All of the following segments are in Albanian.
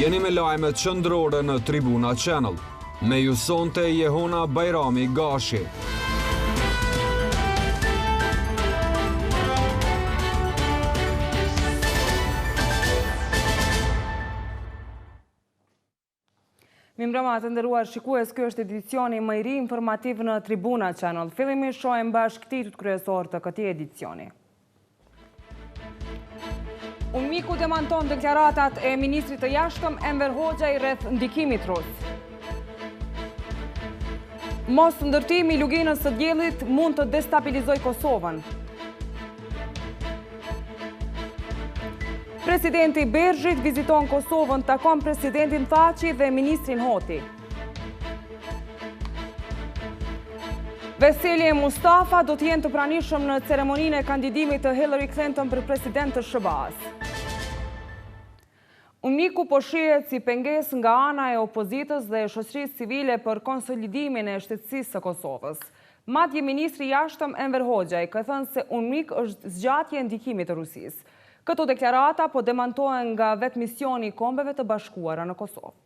Jeni me lajmet qendrore në Tribuna Channel. Me ju sonte Jehona Bajrami Gashi. Mirëmbrëma të nderuar shikues, ky është edicioni më i ri informativ në Tribuna Channel. Fillimisht shohim bashkë titujt kryesor të këtij edicioni. UNMIK-u demanton deklaratat e ministrit të jashtëm Enver Hoxhaj rreth ndikimit rus. Mos ndërtimi i luginës së diellit mund të destabilizojë Kosovën. Presidenti Berzhit viziton Kosovën, takon presidentin Thaçi dhe ministrin Hoti. Veseli e Mustafa do të jenë të pranishëm në ceremoninë e kandidimit të Hillary Clinton për president të SBA-s. UNMIK-u po shihet si pengesë nga ana e opozitës dhe shoqërisë civile për konsolidimin e shtetësisë së Kosovës. Madje ministri i jashtëm Enver Hoxhaj ka thënë se UNMIK është zgjatje e ndikimit të Rusisë. Këto deklarata po demantohen nga vetë misioni i Kombeve të Bashkuara në Kosovë.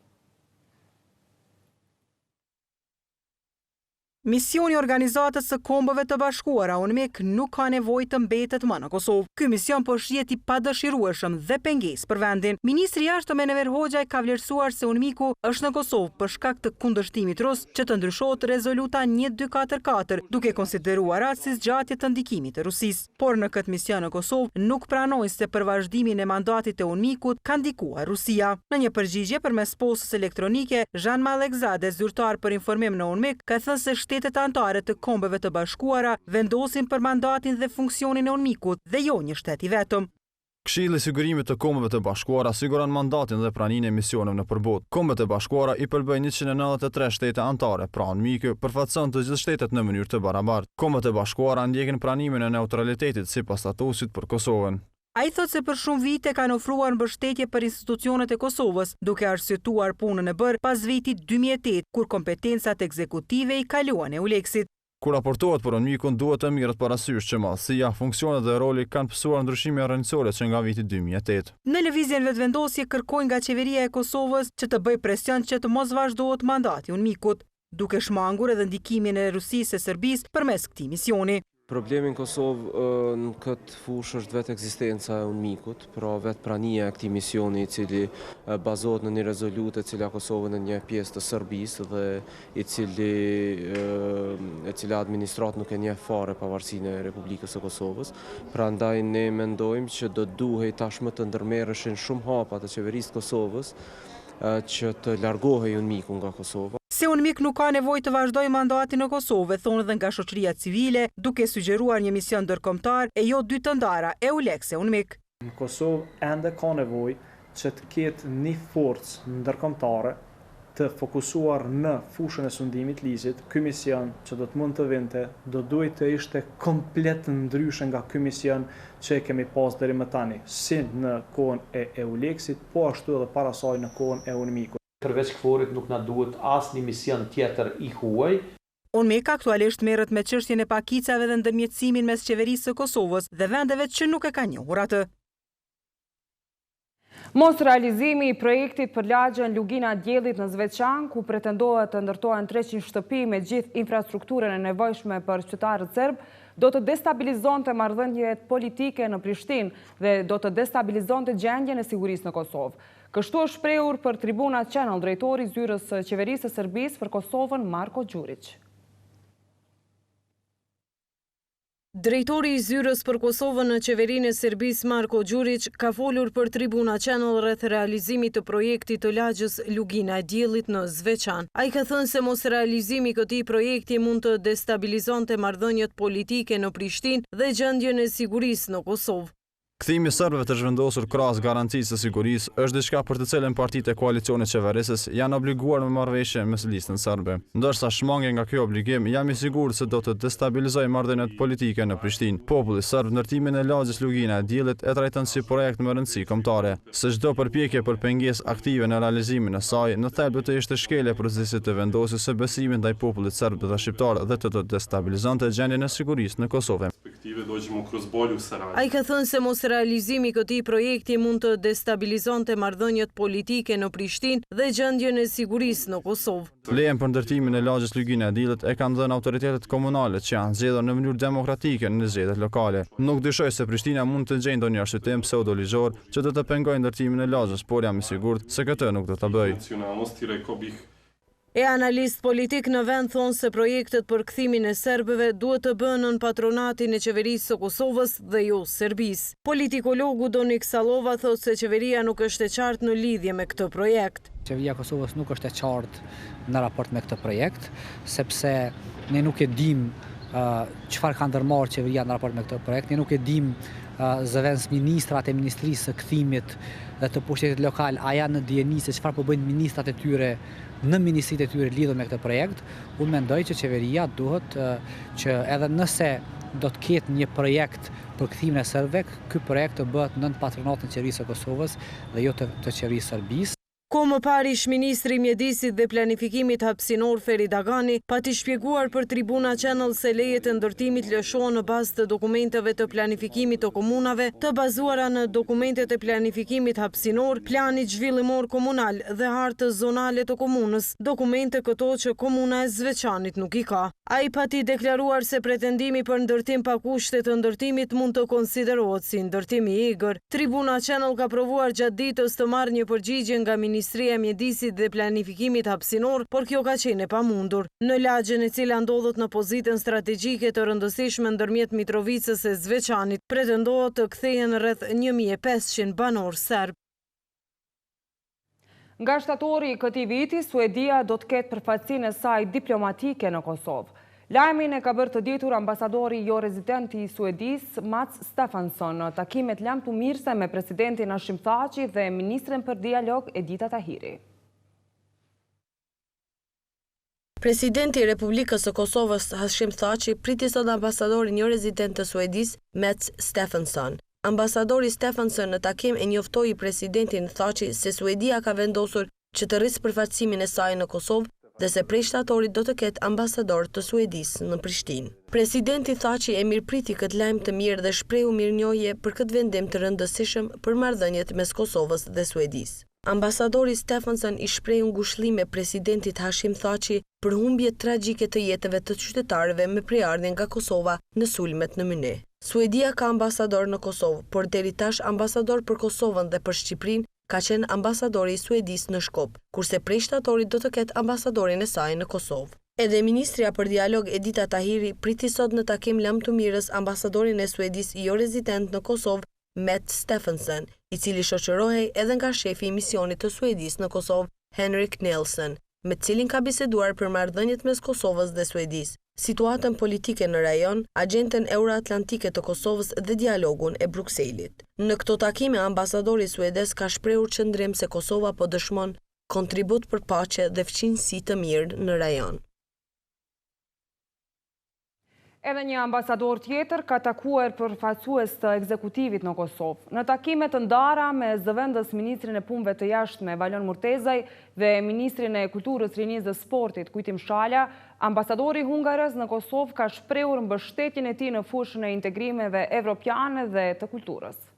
Misioni i Organizatës së Kombeve të Bashkuara, UNMIK, nuk ka nevojë të mbetet më në Kosovë. Ky mision po shihet i padëshirueshëm dhe pengesë për vendin. Ministri i jashtëm Enver Hoxhaj ka vlerësuar se UNMIK-u është në Kosovë për shkak të kundërshtimit rus që të ndryshohet rezoluta 1244, duke konsideruar atë si zgjatje të ndikimit të Rusisë. Por në këtë mision në Kosovë nuk pranojnë se për vazhdimin e mandatit të UNMIK-ut ka ndikuar Rusia. Në një përgjigje përmes postës elektronike, Jean Malekzade, zyrtar për informim në UNMIK, ka thënë se shtetet anëtare të Kombeve të Bashkuara vendosin për mandatin dhe funksionin e UNMIK-ut dhe jo një shtet i vetëm. Këshilli i Sigurimit të Kombeve të Bashkuara siguron mandatin dhe praninë e misioneve nëpër botë. Kombet e Bashkuara i përbëjnë 193 shtete anëtare, pra UNMIK përfaqëson të gjithë shtetet në mënyrë të barabartë. Kombet e Bashkuara ndjekin pranimin e neutralitetit sipas statusit për Kosovën. Ai thotë se për shumë vite kanë ofruar mbështetje për institucionet e Kosovës, duke arsyetuar punën e bërë pas vitit 2008, kur kompetencat ekzekutive i kaluan EULEX-it. Kur raportohet për UNMIK-un, duhet të mirët parasysh që madhësia, funksionet dhe roli kanë pësuar ndryshime rrënjësore që nga viti 2008. Në lëvizjen vetëvendosje kërkojnë nga qeveria e Kosovës që të bëjë presion që të mos vazhdohet mandati UNMIK-ut, duke shmangur edhe ndikimin e Rusisë e Serbisë përmes këtij misioni. Problemi në Kosovë në këtë fushë është vetë ekzistenca e UNMIK-ut, pra vetë prania e këtij misioni i cili bazohet në një rezolutë e cila Kosovën në një pjesë të Serbisë dhe e cila administrat nuk e njeh fare pavarësinë e Republikës së Kosovës. Prandaj ne mendojmë që do duhej tashmë të ndërmerreshin shumë hapa të qeverisë të Kosovës që të largohej UNMIK-u nga Kosova. Se UNMIK nuk ka nevojë të vazhdojë mandatin në Kosovë, thonë edhe nga shoqëria civile, duke sugjeruar një mision ndërkombëtar e jo dy të ndara, EULEX e UNMIK. Në Kosovë ende ka nevojë që të ketë një forcë ndërkombëtare të fokusuar në fushën e sundimit ligjit. Ky mision që do të mund të vinte, do duhet të ishte komplet ndryshe nga ky mision që e kemi pas deri më tani, si në kohën e EULEX-it, po ashtu edhe para saj në kohën e UNMIK-ut. Përveç KFOR-it nuk na duhet asnjë mision tjetër i huaj. UNMIK aktualisht merret me çështjen e pakicave dhe ndërmjetësimin mes qeverisë së Kosovës dhe vendeve që nuk e kanë njohur atë. Mos realizimi i projektit për lagjën Lugina Diellit në Zveçan, ku pretendohet të ndërtohen 300 shtëpi me gjithë infrastrukturën e nevojshme për qytetarët serb, do të destabilizonte marrëdhëniet politike në Prishtinë dhe do të destabilizonte gjendjen e sigurisë në Kosovë. Kështu është shprehur për Tribuna Channel drejtori i zyrës së qeverisë së Serbisë për Kosovën Marko Đurić. Drejtori i zyrës për Kosovën në qeverinë e Serbisë Marko Đurić ka folur për Tribuna Channel rreth realizimit të projektit të lagjës Lugina e Diellit në Zveçan. Ai ka thënë se mos realizimi i këtij projekti mund të destabilizonte marrëdhëniet politike në Prishtinë dhe gjendjen e sigurisë në Kosovë. Kthimi i serbëve të zhvendosur krahas garancisë së sigurisë është diçka për të cilën partitë e koalicionit qeverisës janë obliguar me marrëveshje me listën serbe. Ndërsa shmangje nga ky obligim, jam i sigurt se do të destabilizojë marrëdhëniet politike në Prishtinë. Populli serb ndërtimin e lagjës Lugina e Diellit e trajton si projekt me rëndësi kombëtare. Se çdo përpjekje për pengesë aktive në realizimin e saj, në thelb do të ishte shkelje procesit të vendosjes së besimit ndaj popullit serb dhe shqiptar dhe të destabilizonte gjendjen e sigurisë në Kosovë. Ai ka thënë se mos realizimi i këtij projekti mund të destabilizonte marrëdhëniet politike në Prishtinë dhe gjendjen e sigurisë në Kosovë. Lejen për ndërtimin e lagjës Lugina e Diellit e kanë dhënë autoritetet komunale që janë zgjedhur në mënyrë demokratike në zgjedhjet lokale. Nuk dyshoj se Prishtina mund të gjejë ndonjë arsyetim pseudoligjor që do të pengojë ndërtimin e lagjës, por jam i sigurt se këtë nuk do ta bëjë. E analist politik në vend thonë se projektet për kthimin e serbëve duhet të bëhen në patronatin e qeverisë së Kosovës dhe jo Serbisë. Politikologu Donik Sallova thotë se qeveria nuk është e qartë në lidhje me këtë projekt. Qeveria e Kosovës nuk është e qartë në raport me këtë projekt, sepse ne nuk e dim çfarë ka ndërmarrë qeveria në raport me këtë projekt, ne nuk e dim zëvendës ministrat e Ministrisë së Kthimit dhe të pushtetit lokal, a janë në dijeni se çfarë po bëjnë ministrat e tyre në ministritë e tyre lidhur me këtë projekt. Unë mendoj që qeveria duhet që edhe nëse do të ketë një projekt për kthimin e serbëve, ky projekt të bëhet nën patronatin e qeverisë së Kosovës dhe jo të qeverisë serbisë. Ko më parë ish-ministri i Mjedisit dhe Planifikimit hapësinor Feri Dagani pati shpjeguar për Tribuna Channel se lejet e ndërtimit lëshohen në bazë të dokumenteve të planifikimit të komunave, të bazuara në dokumentet e planifikimit hapësinor, planit zhvillimor komunal dhe hartës zonale të komunës, dokumente këto që komuna e Zveçanit nuk i ka. Ai pati deklaruar se pretendimi për ndërtim pa kushte të ndërtimit mund të konsiderohet si ndërtim i egër. Tribuna Channel ka provuar gjatë ditës të marrë një përgjigje nga Ministria e Mjedisit dhe Planifikimit hapësinor, por kjo ka qenë e pamundur. Në lagjen e cila ndodhet në pozitën strategjike të rëndësishme ndërmjet Mitrovicës e Zveçanit, pretendohet të kthehen rreth 1500 banor serb. Nga shtatori i këtij viti, Suedia do të ketë përfaqësinë e saj diplomatike në Kosovë. Lajmin e ka bërë të ditur ambasadori jo rezident i Suedisë, Mats Steffansson, në takimet lamtumirëse me presidentin Hashim Thaçi dhe ministren për dialog Edita Tahiri. Presidenti i Republikës së Kosovës Hashim Thaçi priti sot ambasadorin jo rezident të Suedisë, Mats Steffansson. Ambasadori Steffansson në takim e njoftoi presidentin Thaçi se Suedia ka vendosur që të rrisë përfaqësimin e saj në Kosovë dhe se prej shtatorit do të ketë ambasador të Suedisë në Prishtinë. Presidenti Thaçi e mirëpriti këtë lajm të mirë dhe shprehu mirënjohje për këtë vendim të rëndësishëm për marrëdhëniet mes Kosovës dhe Suedisë. Ambasadori Steffansson i shprehu ngushëllime presidentit Hashim Thaçi për humbjet tragjike të jetëve të qytetarëve me prejardhje nga Kosova në sulmet në Myne. Suedia ka ambasador në Kosovë, por deri tash ambasador për Kosovën dhe për Shqipërinë ka qenë ambasadori i Suedisë në Shkop, kurse prej shtatorit do të ketë ambasadorin e saj në Kosovë. Edhe ministria për dialog Edita Tahiri priti sot në takim lamtumirës ambasadorin e Suedisë jo rezident në Kosovë, Mats Steffansson, i cili shoqërohej edhe nga shefi i misionit të Suedisë në Kosovë, Henrik Nelson, me cilin ka biseduar për marrëdhëniet mes Kosovës dhe Suedisë, situatën politike në rajon, agjendën euroatlantike të Kosovës dhe dialogun e Brukselit. Në këto takime, ambasadori suedes ka shprehur qëndrim se Kosova po dëshmon kontribut për paqe dhe fqinjësi të mirë në rajon. Edhe një ambasador tjetër ka takuar përfaqësues të ekzekutivit në Kosovë. Në takime të ndara me zëvendës ministrin e punëve të jashtme Valon Murtezaj dhe ministrin e kulturës, rinisë dhe sportit Kujtim Shala, ambasadori hungarez në Kosovë ka shprehur mbështetjen e tij në fushën e integrimeve evropiane dhe të kulturës.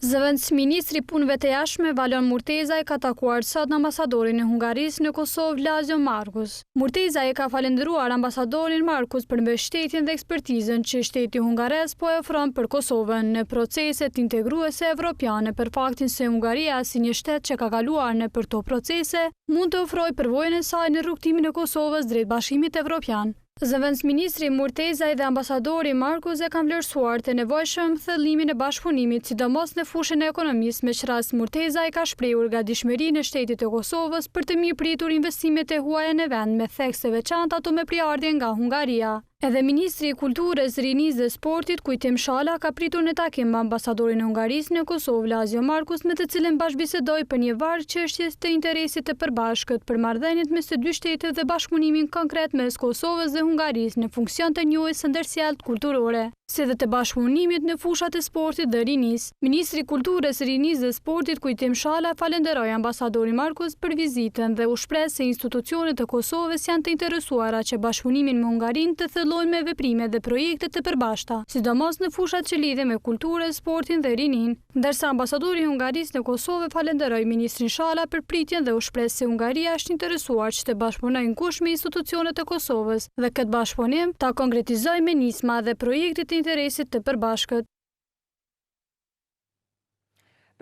Zëvendës ministri i punëve të jashtme Valon Murtezaj ka takuar sot ambasadorin e Hungarisë në Kosovë Lazio Markus. Murtezaj ka falendëruar ambasadorin Markus për mbështetjen dhe ekspertizën që shteti hungarez po e ofron për Kosovën në proceset integruese evropiane, për faktin se Hungaria si një shtet që ka kaluar në për to procese mund të ofrojë përvojën e saj në rrugtimin e Kosovës drejt Bashkimit Evropian. Zëvendës ministri Murtezaj dhe ambasadori Markus e kanë vlerësuar të nevojshëm thëllimin e bashkëpunimit, sidomos në fushën e ekonomisë, me që rast Murtezaj ka shprehur gatishmërinë e shtetit të Kosovës për të mirëpritur investimet e huaja në vend, me theks të veçantë ato me prejardhje nga Hungaria. Edhe ministri i kulturës, rinisë dhe sportit Kujtim Shala ka pritur në takim me ambasadorin e Hungarisë në Kosovë Lazio Markus, me të cilën bashkëbisedoi për një varg çështjes të interesit të përbashkët për marrëdhëniet mes të dy shtetet dhe bashkëpunimin konkret mes Kosovës dhe Hungarisë në funksion të njohjes së ndërsjellët kulturore. si dhe të bashkëpunimit në fushat e sportit dhe rinis. Ministri i Kulturës, Rinisë dhe Sportit Kujtim Shala falenderoi ambasadorin Markus për vizitën dhe u shpreh se institucionet e Kosovës janë të interesuara që bashkëpunimin me Hungarinë të thellojnë me veprime dhe projekte të përbashkëta, sidomos në fushat që lidhen me kulturën, sportin dhe rinin. Ndërsa ambasadori i Hungarisë në Kosovë falenderoi ministrin Shala për pritjen dhe u shpreh se Hungaria është interesuar që të bashkëpunojë ngushtë me institucionet e Kosovës dhe këtë bashkëpunim ta konkretizojë me nisma dhe projekte të interesit të përbashkët.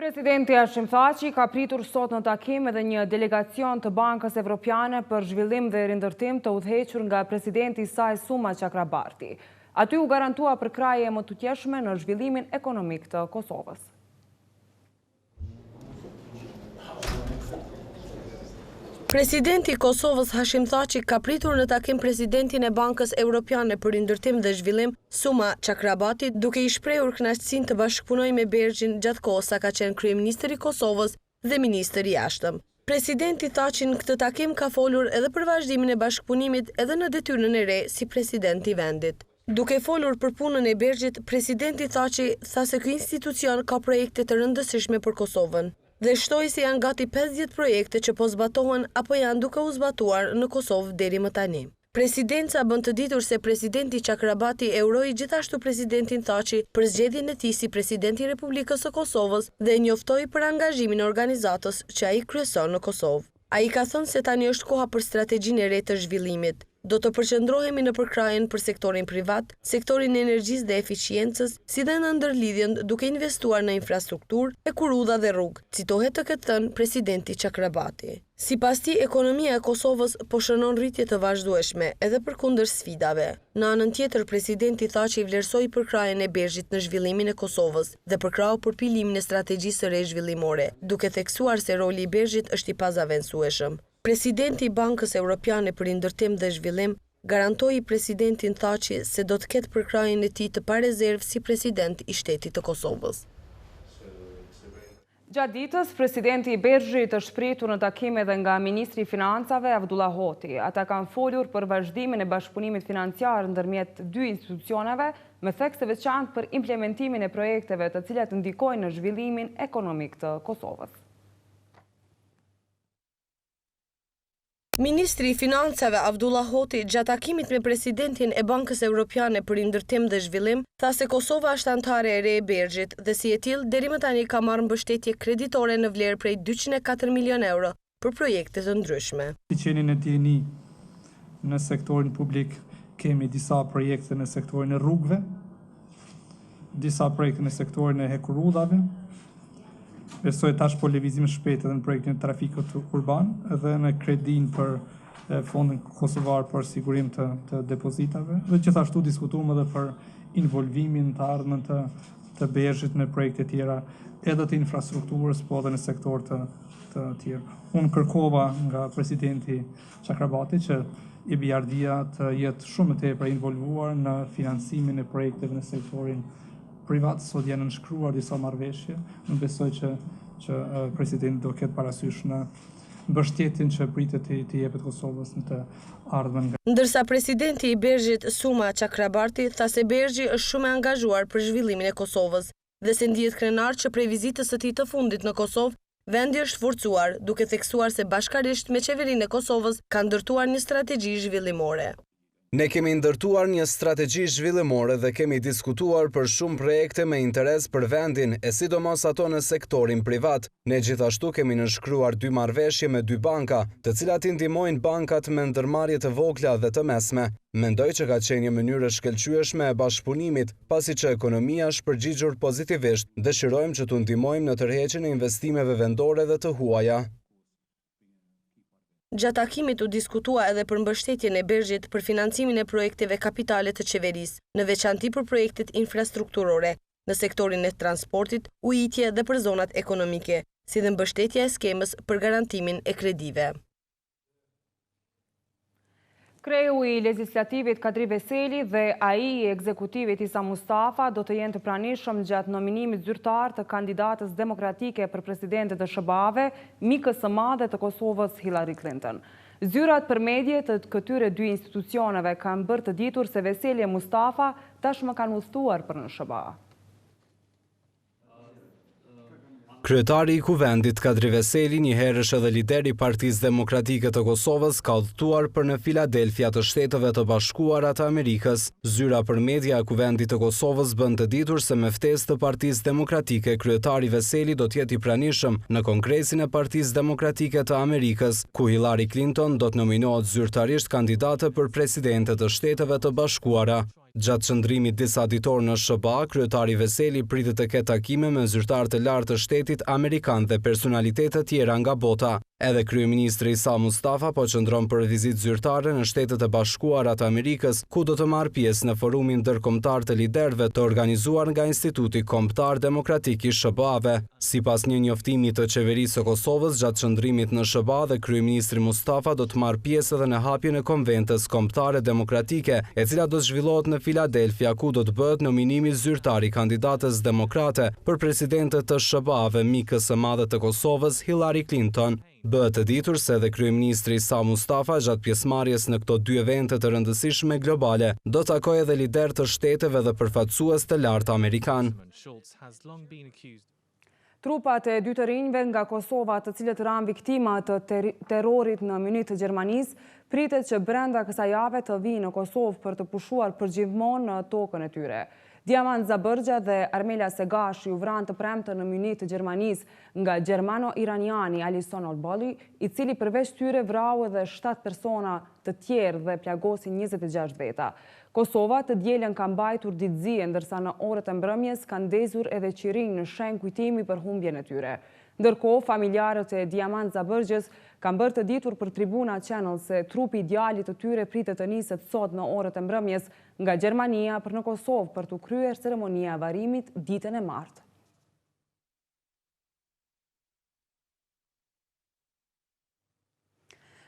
Presidenti Hashim Thaçi ka pritur sot në takim edhe një delegacion të Bankës Evropiane për zhvillim dhe rindërtim të udhëhequr nga presidenti i saj Suma Çakrabarti. Aty u garantua përkraje më të tjeshme në zhvillimin ekonomik të Kosovës. Presidenti i Kosovës Hashim Thaçi ka pritur në takim presidentin e Bankës Evropiane për rindërtim dhe zhvillim Suma Çakrabati, duke i shprehur kënaqësinë të bashkëpunojë me Bergjin gjatë kohës sa ka qenë kryeministër i Kosovës dhe ministër i jashtëm. Presidenti Thaçi në këtë takim ka folur edhe për vazhdimin e bashkëpunimit edhe në detyrën e re si president i vendit. Duke folur për punën e Bergjit, presidenti Thaçi tha se ky institucion ka projekte të rëndësishme për Kosovën dhe shtoi se janë gati 50 projekte që po zbatohen apo janë duke u zbatuar në Kosovë deri më tani. Presidenca bën të ditur se presidenti Çakrabati e uroi gjithashtu presidentin Thaçi për zgjedhjen e tij si president i Republikës së Kosovës dhe e njoftoi për angazhimin e organizatës që ai kryeson në Kosovë. Ai ka thënë se tani është koha për strategjinë e re të zhvillimit. Do të përqendrohemi në përkrajen për sektorin privat, sektorin e energjisë dhe eficiencës, si dhe në ndërlidhjen duke investuar në infrastrukturë, e kurudha dhe rrugë, citohet të këtë thënë presidenti Çakrabati. Sipas tij, ekonomia e Kosovës po shënon rritje të vazhdueshme edhe përkundër sfidave. Në anën tjetër, presidenti Thaçi vlerësoi përkrajen e Bergjit në zhvillimin e Kosovës dhe përkrau përpilimin e strategjisë së re zhvillimore, duke theksuar se roli i Bergjit është i pazaventueshëm. Presidenti i Bankës Evropiane për rindërtim dhe zhvillim garantoi presidentin Thaçi se do të ketë përkrajen e tij të parezervë si president i shtetit të Kosovës. Gjatë ditës, presidenti i Bergjit është pritur në takim edhe nga ministri i Financave Avdullah Hoti. Ata kanë folur për vazhdimin e bashkëpunimit financiar ndërmjet dy institucioneve, me theks të veçantë për implementimin e projekteve të cilat ndikojnë në zhvillimin ekonomik të Kosovës. Ministri i Financave Avdullah Hoti gjatë takimit me presidentin e Bankës Evropiane për rindërtim dhe zhvillim tha se Kosova është anëtare e re e Bergjit dhe si e tillë deri më tani ka marrë mbështetje kreditore në vlerë prej 204 milion euro për projekte të ndryshme. Si qeni në dijeni, në sektorin publik kemi disa projekte në sektorin e rrugëve, disa projekte në sektorin e hekurudhave. Besoj tash po lëvizim shpejt edhe në projektin e trafikut urban dhe në kredin për fondin kosovar për sigurim të depozitave dhe gjithashtu diskutuam edhe për involvimin të ardhmen të Bergjit në projekte tjera edhe të infrastrukturës po edhe në sektor të tjerë. Unë kërkova nga presidenti Çakrabati që EBRD-ja të jetë shumë më tepër involvuar në financimin e projekteve në sektorin privat, sot janë nënshkruar disa marrëveshje. Unë besoj që presidenti do ketë parasysh në mbështetjen që pritet të jepet Kosovës në të ardhmen. Ndërsa presidenti i Bergjit Suma Çakrabarti tha se Bergji është shumë e angazhuar për zhvillimin e Kosovës dhe se ndihet krenar që prej vizitës së tij të fundit në Kosovë, vendi është forcuar, duke theksuar se bashkërisht me qeverinë e Kosovës ka ndërtuar një strategji zhvillimore. Ne kemi ndërtuar një strategji zhvillimore dhe kemi diskutuar për shumë projekte me interes për vendin e sidomos ato në sektorin privat. Ne gjithashtu kemi nënshkruar 2 marrëveshje me 2 banka, të cilat i ndihmojnë bankat me ndërmarrje të vogla dhe të mesme. Mendoj që ka qenë një mënyrë shkëlqyeshme e bashkëpunimit, pasi që ekonomia është përgjigjur pozitivisht. Dëshirojmë që t'u ndihmojmë në tërheqjen e investimeve vendore dhe të huaja. Gjatë takimit u diskutua edhe për mbështetjen e Bergjit për financimin e projekteve kapitale të qeverisë, në veçanti për projektet infrastrukturore, në sektorin e transportit, ujitje dhe për zonat ekonomike, si dhe mbështetja e skemës për garantimin e kredive. Kreu i legislativit Kadri Veseli dhe ai i ekzekutivit Isa Mustafa do të jenë të pranishëm gjatë nominimit zyrtar të kandidatës demokratike për presidentet të SBA-ve, mikës së madhe të Kosovës Hillary Clinton. Zyrat për medje të këtyre dy institucioneve kanë bërë të ditur se Veseli e Mustafa tashmë kanë udhëtuar për në SBA. Kryetari i Kuvendit Kadri Veseli, njëherësh edhe lideri i Partisë Demokratike të Kosovës, ka udhëtuar për në Filadelfia të Shteteve të Bashkuara të Amerikës. Zyra për media e Kuvendit të Kosovës bën të ditur se me ftesë të Partisë Demokratike, kryetari Veseli do të jetë i pranishëm në Kongresin e Partisë Demokratike të Amerikës, ku Hillary Clinton do të nominohet zyrtarisht kandidate për presidente të Shteteve të Bashkuara. Gjatë qëndrimit disa ditor në SBA, kryetari Veseli pritet të ketë takime me zyrtarë të lartë të shtetit amerikan dhe personalitetet tjera nga bota. Edhe kryeministri Isa Mustafa po qëndron për vizitë zyrtare në Shtetet e Bashkuara të Amerikës, ku do të marrë pjesë në forumin ndërkombëtar të liderëve të organizuar nga Instituti Kombëtar Demokratik i SBA-ve. Sipas një njoftimi të qeverisë së Kosovës, gjatë qëndrimit në SBA dhe kryeministri Mustafa do të marrë pjesë edhe në hapjen e konventës kombëtare demokratike, e cila do të zhvillohet në Filadelfia, ku do të bëhet nominimi zyrtar i kandidatës demokrate për presidente të SBA-ve, mikës së madhe të Kosovës Hillary Clinton. Bëhet të ditur se edhe kryeministri Isa Mustafa gjatë pjesëmarrjes në këto dy evente të rëndësishme globale do të takojë edhe lider të shteteve dhe përfaqësues të lartë amerikan. Trupat e dy të rinjve nga Kosova, të cilët ranë viktima të terrorit në Munich të Gjermanisë, pritet që brenda kësaj jave të vinë në Kosovë për të pushuar përgjithmonë në tokën e tyre. Diamant Zabërgja dhe Armela Segashi u vranë të premte në Munich të Gjermanisë nga gjermano-iraniani Alison Olboli, i cili përveç tyre vrau edhe 7 persona të tjerë dhe plagosin 26 veta. Kosova të dielën ka mbajtur ditëzie, ndërsa në orët e mbrëmjes kanë ndezur edhe qirinj në shenjë kujtimi për humbjen e tyre. Ndërkohë, familjarët e Diamant Zabërgjës kanë bërë të ditur për Tribuna Channel se trupi i djalit të tyre pritet të niset sot në orët e mbrëmjes nga Gjermania për në Kosovë për të kryer ceremonia e varimit ditën e martë.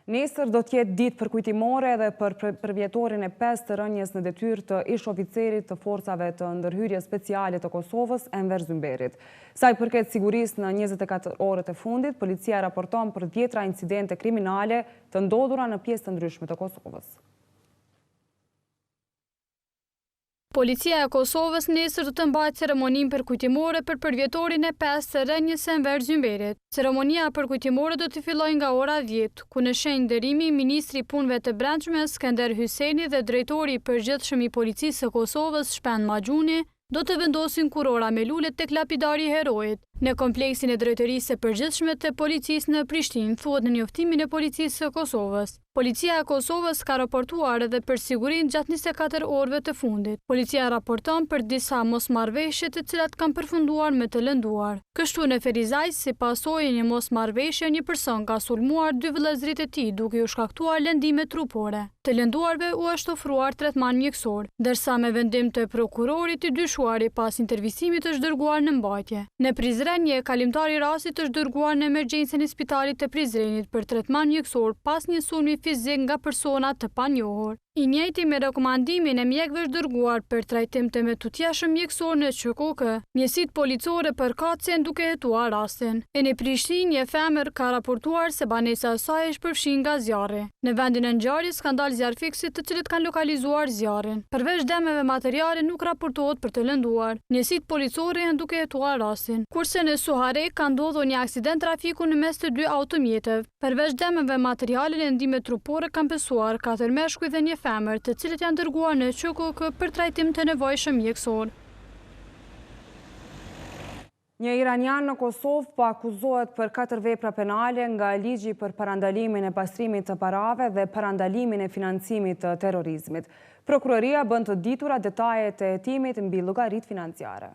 Nesër do t'jetë ditë përkujtimore edhe për përvjetorin e 5 të rënjes në detyrë të ish oficerit të forcave të ndërhyrje speciale të Kosovës, Enver Zymberit. Sa i përket sigurisë në 24 orët e fundit, policia raporton për 10 incidente kriminale të ndodhura në pjesë të ndryshme të Kosovës. Policia e Kosovës nesër do të mbajë ceremoninë përkujtimore për përvjetorin e 5 të rënjes së Enver Zymberit. Ceremonia përkujtimore do të fillojë nga ora 10, ku në shenjë nderimi ministri i punëve të brendshme Skender Hyseni dhe drejtori i përgjithshëm i policisë së Kosovës Shpend Maxhuni do të vendosin kurora me lule tek lapidari i herojit në kompleksin e drejtorisë së përgjithshme të policisë në Prishtinë, thuhet në njoftimin e policisë së Kosovës. Policia e Kosovës ka raportuar edhe për sigurinë gjatë 24 orëve të fundit. Policia raporton për disa mosmarrëveshje të cilat kanë përfunduar me të lënduar. Kështu në Ferizaj, si pasojë e një mosmarrëveshje, një person ka sulmuar 2 vëllezërit e tij duke u shkaktuar lëndime trupore. Të lënduarve u është ofruar tretman mjekësor, ndërsa me vendim të prokurorit i dyshuari pas intervistimit është dërguar në mbajtje. Në Prizren, kalimtari i rastit është dërguar në emergjencën e spitalit të Prizrenit për tretman mjekësor pas një sulmi fizik nga persona të panjohur. I njëjti me rekomandimin e mjekëve është dërguar për trajtim të metutjeshëm mjekësor në QKK. Njësitë policore përkatësen duke hetuar rastin. E në Prishtinë, një femër ka raportuar se banesa e saj është përfshin nga zjarri. Në vendin e ngjarjes kanë dalë zjarrfiksit të cilët kanë lokalizuar zjarrin. Përveç dëmeve materiale nuk raportohet për të lënduar. Njësitë policore janë duke hetuar rastin. Kurse në Suharek ka ndodhur një aksident trafiku në mes të 2 automjeteve. Përveç dëmeve materiale, lëndime trupore kanë pësuar 4 meshkuj dhe një femër, të cilët janë dërguar në QKK për trajtim të nevojshëm mjekësor. Një iranian në Kosovë po akuzohet për 4 vepra penale nga ligji për parandalimin e pastrimit të parave dhe parandalimin e financimit të terrorizmit. Prokuroria bën të ditura detajet e hetimit mbi llogaritë financiare.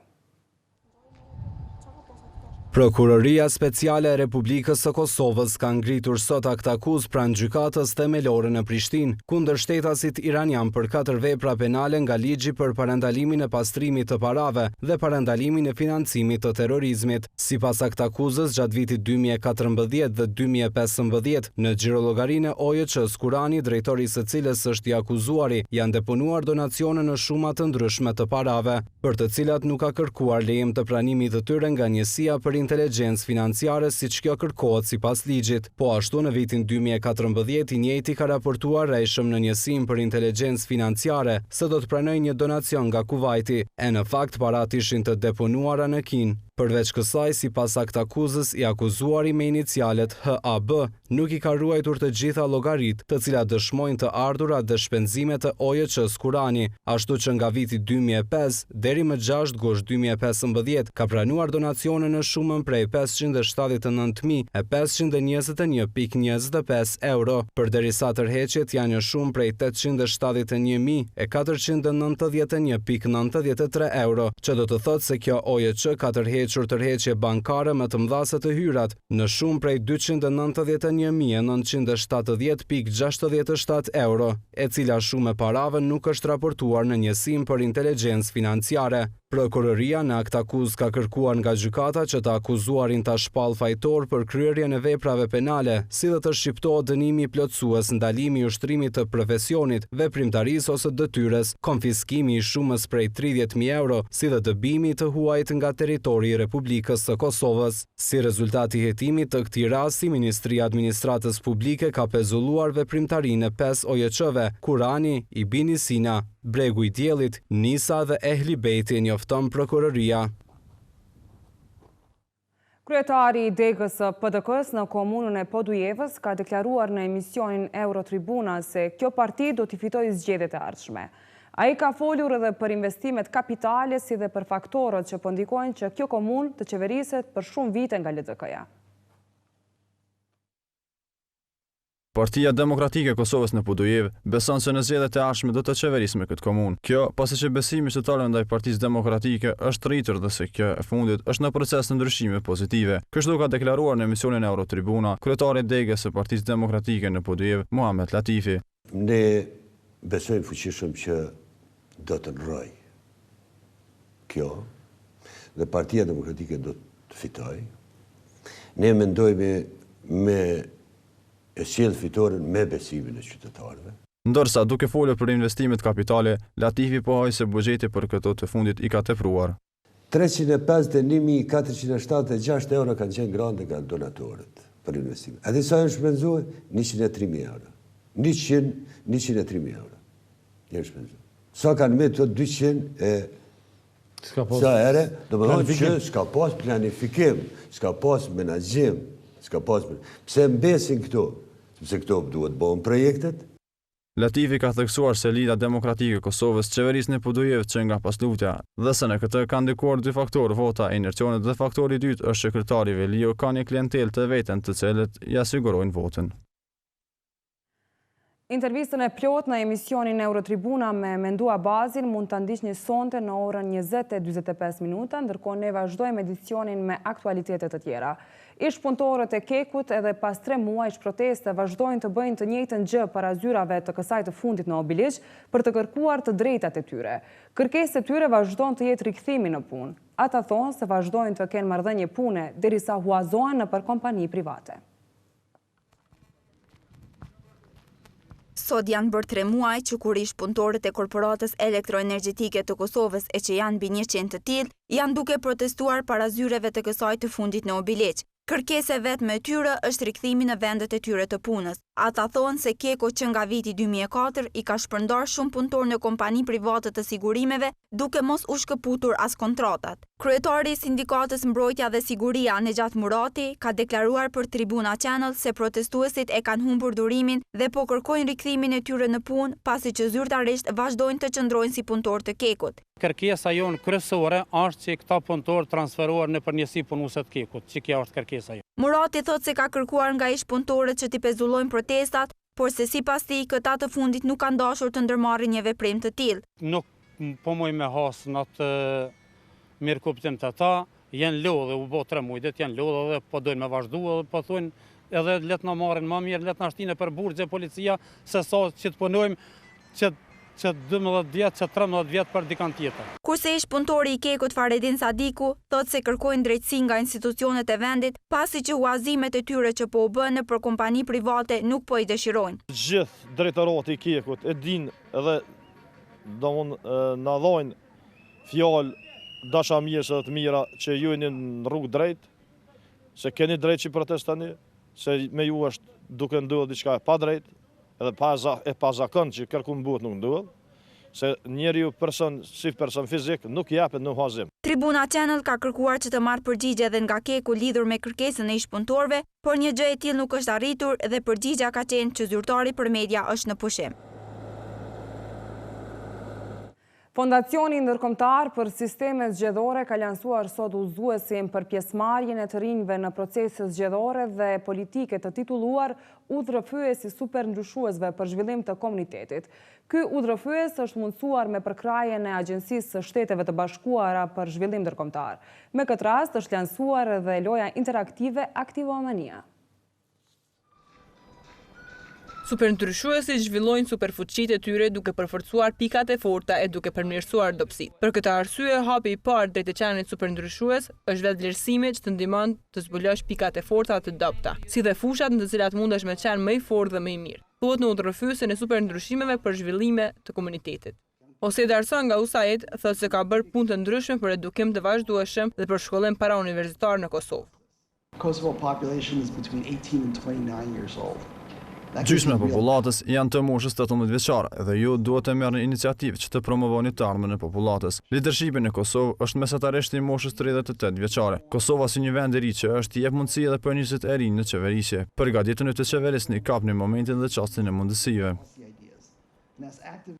Prokuroria Speciale e Republikës së Kosovës ka ngritur sot aktakuzë pranë gjykatës themelore në Prishtinë kundër shtetasit iranian për 4 vepra penale nga ligji për parandalimin e pastrimit të parave dhe parandalimin e financimit të terrorizmit. Sipas aktakuzës, gjatë vitit 2014 dhe 2015 në xhirologarinë e OJC-s Kurani, drejtori i së cilës është i akuzuari, janë deponuar donacione në shuma të ndryshme të parave, për të cilat nuk ka kërkuar lejem të pranimit të tyre nga njësia për intelegencë financiare siç kjo kërkohet sipas ligjit. Po ashtu në vitin 2014 i njëjti ka raportuar rrejshëm në njësinë për inteligjencë financiare se do të pranojë një donacion nga Kuvajti, e në fakt parat ishin të deponuara në Kinë. Përveç kësaj, sipas aktakuzës, i akuzuari me inicialet HAB nuk i ka ruajtur të gjitha llogaritë, të cilat dëshmojnë të ardhurat dhe shpenzimet e OJC-s Kurani, ashtu që nga viti 2005 deri më 6 gusht 2015 ka pranuar donacione në shumën prej 579.521.25 euro, përderisa tërheqjet janë në shumë prej 871.491.93 euro, që do të thotë se kjo OJC ka tërheqje bankare më të mëdha se të hyrat, në shumë prej 291.970.67 euro, e cila shumë e parave nuk është raportuar në njësinë për inteligjencë financiare. Prokuroria në aktakuzë ka kërkuar nga gjykata që të akuzuarin ta shpall fajtor për kryerjen e veprave penale, si dhe të shqiptohet dënimi i plotësues, ndalimi i ushtrimit të profesionit, veprimtarisë ose detyres, konfiskimi i shumës prej 30.000 euro, si dhe dëbimi të huajt nga territori i Republikës së Kosovës. Si rezultati i hetimit të këtij rasti, Ministria e Administratës Publike ka pezulluar veprimtarinë e 5 OJC-ve: Kurani, Ibini Sina, Bregu i Diellit, Nisa dhe Ehli Bejti, njofton prokuroria. Kryetari i degës së PDK-s në komunën e Podujevës ka deklaruar në emisionin Eurotribuna se kjo parti do t'i fitojë zgjedhjet e ardhshme. Ai ka folur edhe për investimet kapitale si dhe për faktorët që po ndikojnë që kjo komunë të qeveriset për shumë vite nga LDK-ja. Partia Demokratike e Kosovës në Podujevë beson se në zgjedhjet e ardhshme do të qeverisë me këtë komunë. Kjo pasi që besimi qytetarëve ndaj Partisë Demokratike është rritur dhe se kjo e fundit është në proces të ndryshime pozitive. Kështu ka deklaruar në emisionin Eurotribuna kryetari i degës së Partisë Demokratike në Podujevë, Muhamet Latifi. Ne besojmë fuqishëm që do të ndrojë kjo dhe Partia Demokratike do të fitojë. Ne mendojmë me e sjell fitoren me besimin e qytetarëve. Ndërsa duke folur për investimet kapitale, Latifi pohoi se buxheti për këto të fundit i ka tepruar. 351.476 euro kanë qenë grande nga donatorët për investime. A dhe sa janë shpenzuar? 103.000 euro. 103.000 euro. Janë shpenzuar. Sa kanë me të 200 e sa ere, do më thonë që s'ka pas planifikim, s'ka pas menaxhim, s'ka pas. Pse mbesin këto? Sepse këto duhet bëhen projektet. Latifi ka theksuar se Lida Demokratike e Kosovës qeverisë në Podujevë që nga paslutja, dhe se në këtë kanë ndikuar dy faktorë, vota e inercionit dhe faktori i dytë është që kryetari Velio ka një klientelë të vetën të cilët ja sigurojnë votën. Intervistën e plot në emisionin Eurotribuna me Mendua Bazin mund të ndiqni sonte në orën 20:45 minuta, ndërkohë ne vazhdojmë edicionin me aktualitetet të tjera. Ish punëtorët e Kekut edhe pas 3 muajsh proteste vazhdojnë të bëjnë të njëjtën gjë para zyrave të kësaj të fundit në Obiliq për të kërkuar të drejtat e tyre. Kërkesat e tyre vazhdojnë të jetë rikthimi në punë. Ata thonë se vazhdojnë të kenë marrëdhënie pune derisa huazohen nëpër kompani private. Sot janë bërë 3 muaj që kur ish punëtorët e korporatës elektroenergjetike të Kosovës e që janë mbi 100 të tillë, janë duke protestuar para zyreve të kësaj të fundit në Obiliq. Kërkesa vetme e tyre është rikthimi në vendet e tyre të punës. Ata thonë se Keko që nga viti 2004 i ka shpërndar shumë punëtorë në kompani private të sigurimeve, duke mos u shkëputur as kontratat. Kryetari i sindikatës Mbrojtja dhe Siguria, Nejat Murati, ka deklaruar për Tribuna Channel se protestuesit e kanë humbur durimin dhe po kërkojnë rikthimin e tyre në punë, pasi që zyrtarisht vazhdojnë të qëndrojnë si punëtorë të Kekut. Kërkesa jonë kryesore është që këta punëtorë transferohen në përnjësi punuese të Kekut, që kjo është kërkesa jonë. Murati thot se ka kërkuar nga ish punëtorët që t'i pezullojnë protestat, por se sipas tij këta të fundit nuk kanë dashur të ndërmarrin një veprim të tillë. Nuk po moj me has në atë mirëkuptim të ata, janë lodhë, u bo 3 mujdet, janë lodhë dhe po dojnë me vazhdu, dhe po thonë edhe letë në marrin më mirë, letë në ashtine për burgje policia, se sa që të punojmë që 12 vjetë, që 13 vjetë për dikant tjetër. Kurse ish punëtori i Kekut Faredin Sadiku, thot se kërkojnë drejtësi nga institucionet e vendit, pasi që huazimet e tyre që po u bënë për kompani private nuk po i dëshirojnë. Gjithë drejtorati i Kekut e din edhe na dhojnë fjalë dashamirëse të mira që ju jeni në rrugë drejt, se keni drejt që protestani, se me ju është duke ndodhur diçka e pa drejt, edhe pa zakon që kërkun bëhet nuk ndodh, se njeriu si person fizik nuk japet në huazim. Tribuna Channel ka kërkuar që të marrë përgjigje edhe nga Keku lidhur me kërkesën e ish-punëtorëve, por një gjë e tillë nuk është arritur dhe përgjigja ka qenë që zyrtari për media është në pushim. Fondacioni ndërkombëtar për sistemet zgjedhore ka lansuar sot udhëzuesin për pjesëmarrjen e të rinjve në procese zgjedhore dhe politike të titulluar Udhërrëfyesi superndryshuesve për zhvillim të komunitetit. Ky udhërrëfyes është mundësuar me përkrajen e Agjencisë së Shteteve të Bashkuara për zhvillim ndërkombëtar. Me këtë rast është lansuar edhe loja interaktive Aktivomania. Superndryshuesi zhvillojnë superfuqitë e tyre duke përforcuar pikat e forta e duke përmirësuar dobësitë. Për këtë arsye, hapi i parë drejt veçanit superndryshues është vetë vlerësimi që të ndihmon të zbulosh pikat e forta të dobta, si dhe fushat në të cilat mundesh me qenë më i fortë dhe më i mirë. Thuhet në udhërrëfyesin e superndryshimeve për zhvillime të komunitetit. Ose Darson nga USAID thotë se ka bërë punë të ndryshme për edukim të vazhdueshëm dhe për shkollim parauniversitar në Kosovë. Kosovo population is between 18 and 29 years old. Gjysmë e popullatës janë të moshës 18 vjeçare dhe ju duhet të merrni iniciativë që të promovoni të ardhmen e popullatës. Lidershipi në Kosovë është mesatarisht i moshës 38 vjeçare. Kosova si një vend i ri që është jep mundësi edhe për njerëzit e rinj në qeverisje. Përgatituni të qeverisni, kapni momentin dhe çastin e mundësive.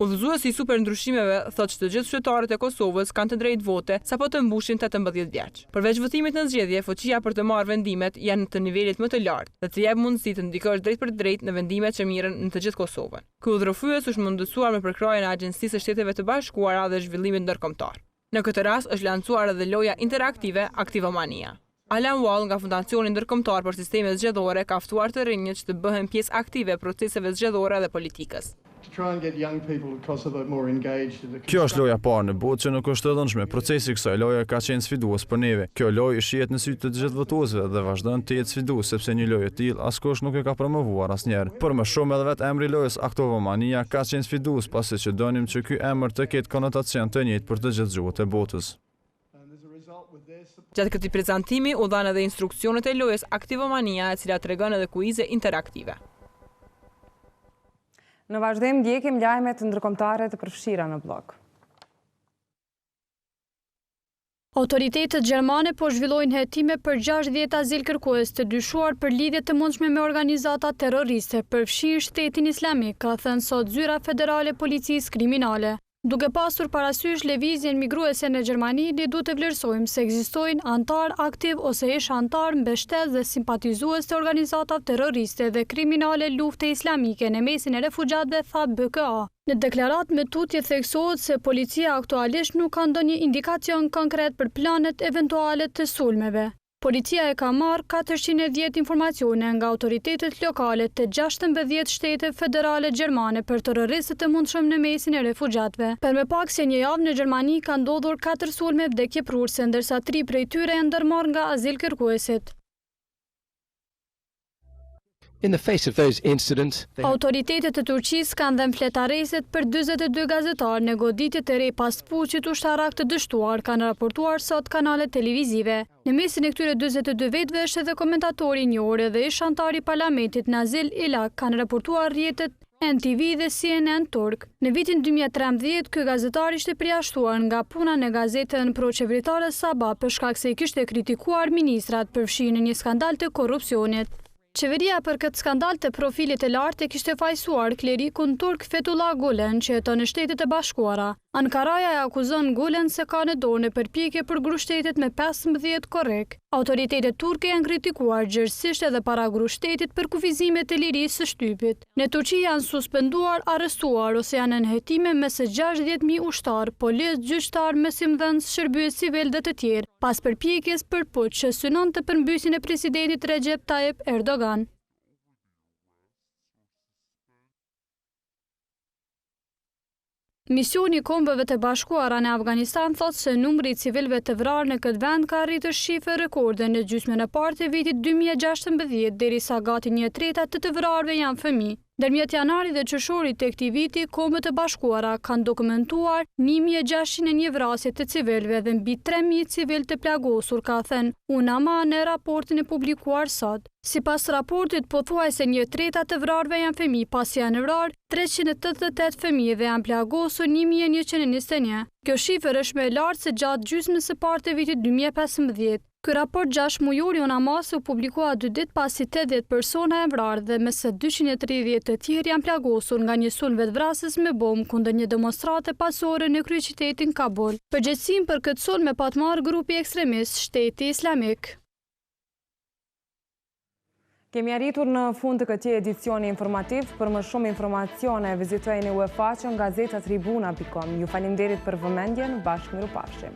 Udhëzuesi i superndryshimeve thotë që të gjithë qytetarët e Kosovës kanë të drejtë vote sapo të mbushin 18 vjeç. Përveç votimit në zgjedhje, fuqia për të marrë vendimet janë të nivelit më të lartë dhe të jep mundësi të ndikosh drejt për drejt në vendimet që mirën në të gjithë Kosovën. Ky udhërrëfyes është mundësuar me përkrajen e Agjencisë së Shteteve të Bashkuara dhe zhvillimit ndërkombëtar. Në këtë rast është lancuar edhe loja interaktive Aktivomania. Alan Wall nga Fondacioni Ndërkombëtar për Sistemet Zgjedhore ka ftuar të rinjët që të bëhen pjesë aktive e proceseve zgjedhore dhe politikës. Kjo është loja parë në botë që nuk është e dhënshme. Procesi i kësaj loje ka qenë sfidues për neve. Kjo lojë shihet në sy të gjithë votuesve dhe vazhdon të jetë sfidues sepse një lojë e tillë askush nuk e ka promovuar asnjëherë. Por më shumë edhe vetë emri i lojës Aktivomania ka qenë sfidues pasi që donim që ky emër të ketë konotacion të njëjtë për të gjithë gjuhët e botës. Gjatë këtij prezantimi u dhanë edhe instruksionet e lojës Aktivomania, e cila tregon edhe kuize interaktive. Në vazhdim ndjekim lajmet ndërkombëtare të përfshira në blog. Autoritetet gjermane po zhvillojnë hetime për 60 azilkërkues të dyshuar për lidhje të mundshme me organizata terroriste, përfshirë Shtetin Islamik, ka thënë sot Zyra Federale e Policisë Kriminale. Duke pasur parasysh lëvizjen migruese në Gjermani, ne duhet të vlerësojmë se ekzistojnë antar aktiv ose ish antar, mbështetës dhe simpatizues të organizatave terroriste dhe kriminale lufte islamike në mesin e refugjatëve, tha BKA. Në deklaratë me tutje theksohet se policia aktualisht nuk ka ndonjë indikacion konkret për planet eventuale të sulmeve. Policia e ka marrë 410 informacione nga autoritetet lokale të 16 shtete federale gjermane për terroristët e mundshëm në mesin e refugjatëve. Për më pak se një javë në Gjermani ka ndodhur 4 sulme vdekjeprurse, ndërsa 3 prej tyre janë ndërmarrë nga azilkërkuesit. In the face of those incidents, Autoritetet e Turqisë kanë dhënë fletarësit për 42 gazetarë në goditjet e re pas puçit ushtarak të dështuar, kanë raportuar sot kanalet televizive. Në mesin e këtyre 42 vetëve është edhe komentatori i njohur dhe ish antar i parlamentit Nazil Ilak, kanë raportuar rrjetet NTV dhe CNN Turk. Në vitin 2013, ky gazetar ishte përjashtuar nga puna në gazetën proqeveritare Sabah për shkak se i kishte kritikuar ministrat përfshirë në një skandal të korrupsionit. Qeveria për këtë skandal të profilit e lartë e kishte fajsuar klerikun turk Fethullah Gulen që jeton në Shtetet e Bashkuara. Ankaraja e akuzon Gulen se ka në dorë në përpjekje për grushtetit me 15 korrek. Autoritetet turke janë kritikuar gjërësisht edhe para grushtetit për kufizimet e lirisë së shtypit. Në Turqi janë suspenduar, arrestuar ose janë në hetime mes 60.000 ushtar, policë, gjyqtar, mesimdhënës, shërbyes civil dhe të tjerë, pas përpjekjes për puç që synon të përmbysin e presidentit Recep Tayyip Erdogan. Misioni i Kombeve të Bashkuara në Afganistan thotë se numri i civilëve të vrarë në këtë vend ka arritur shifre rekorde në gjysmën e parë të vitit 2016, derisa gati 1/3 të vrarëve janë fëmijë. Ndërmjet janarit dhe qershorit të këtij viti, Kombet e Bashkuara kanë dokumentuar 1601 vrasje të civilëve dhe mbi 3000 civil të plagosur, ka thënë UNAMA në raportin e publikuar sot. Sipas raportit, pothuajse 1/3 të vrarëve janë fëmijë, pasi janë vrarë 388 fëmijë dhe janë plagosur 1121. Kjo shifër është më e lartë se gjatë gjysmës së parë të vitit 2015. Ky raport 6 mujor i UNAMA-s u publikua 2 ditë pasi 80 persona janë vrarë dhe me se 230 të tjerë janë plagosur nga një sulm vetvrasës me bombë kundër një demonstrate pasore në kryeqytetin Kabul. Përgjegjësinë për këtë sulm e pat marrë grupi ekstremist Shteti Islamik. Kemi arritur në fund të këtij edicioni informativ. Për më shumë informacione vizitojeni uefaqen gazetatribuna.com. Ju faleminderit për vëmendjen, bashkë mirupafshim.